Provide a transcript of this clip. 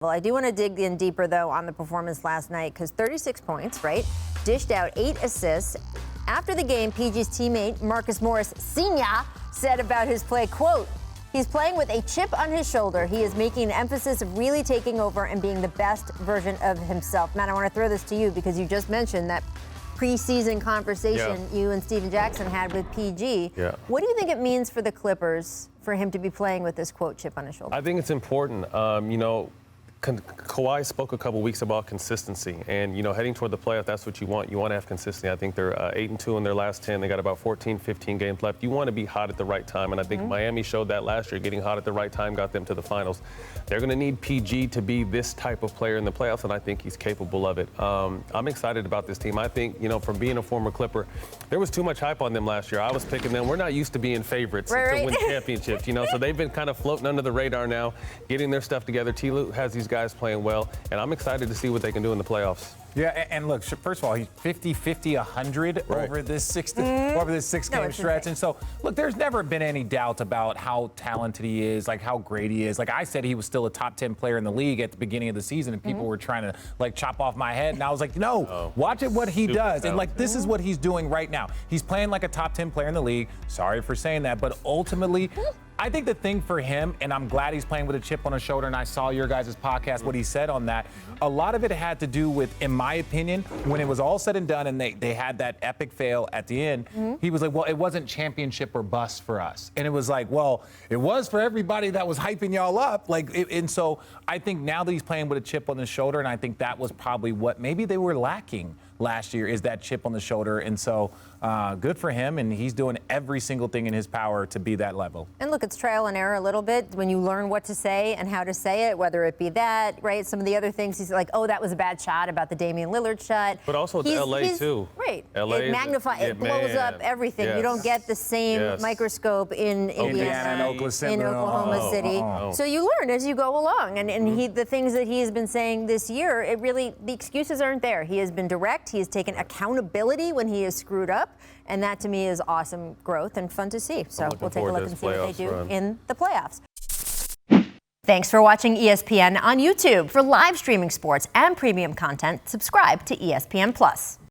Well, I do want to dig in deeper, though, on the performance last night, because 36 points, right? Dished out 8 assists. After the game, PG's teammate Marcus Morris Sr. said about his play, quote, "He's playing with a chip on his shoulder. He is making an emphasis of really taking over and being the best version of himself." Matt, I want to throw this to you because you just mentioned that preseason conversation you and Steven Jackson had with PG. Yeah. What do you think it means for the Clippers for him to be playing with this, quote, chip on his shoulder? I think it's important. Kawhi spoke a couple weeks about consistency, and heading toward the playoff, that's what you want. You want to have consistency. I think they're 8-2 in their last 10. They got about 14, 15 games left. You want to be hot at the right time, and I think Miami showed that last year. Getting hot at the right time got them to the finals. They're going to need PG to be this type of player in the playoffs, and I think he's capable of it. I'm excited about this team. I think, from being a former Clipper, there was too much hype on them last year. I was picking them. We're not used to being favorites to win championships, so they've been kind of floating under the radar now, getting their stuff together. T-Lue has these guys playing well, and I'm excited to see what they can do in the playoffs. Yeah, and look, first of all, he's 50, 100 over this six-game stretch. And so, look, there's never been any doubt about how talented he is, like how great he is. Like I said, he was still a top 10 player in the league at the beginning of the season, and people were trying to chop off my head. And I was like, no, watch it what he does. And this is what he's doing right now. He's playing like a top 10 player in the league. Sorry for saying that, but ultimately, I think the thing for him, and I'm glad he's playing with a chip on his shoulder, and I saw your guys' podcast, what he said on that, a lot of it had to do with, in my opinion, when it was all said and done and they had that epic fail at the end, he was like, well, it wasn't championship or bust for us. And it was like, well, it was for everybody that was hyping y'all up. And so I think now that he's playing with a chip on his shoulder, and I think that was probably what maybe they were lacking last year, is that chip on the shoulder. And so good for him, and he's doing every single thing in his power to be that level. And look, it's trial and error a little bit when you learn what to say and how to say it, whether it be that, right? Some of the other things, he's like, oh, that was a bad shot about the Damian Lillard shot. But also it's LA too. Right. LA it magnifies, it blows up everything. Yes. You don't get the same microscope in Indiana and Oklahoma City. So you learn as you go along. And the things that he has been saying this year, the excuses aren't there. He has been direct. He has taken accountability when he has screwed up. And that, to me, is awesome growth and fun to see. So we'll take a look and see what they do in the playoffs. Thanks for watching ESPN on YouTube. For live streaming sports and premium content, subscribe to ESPN+.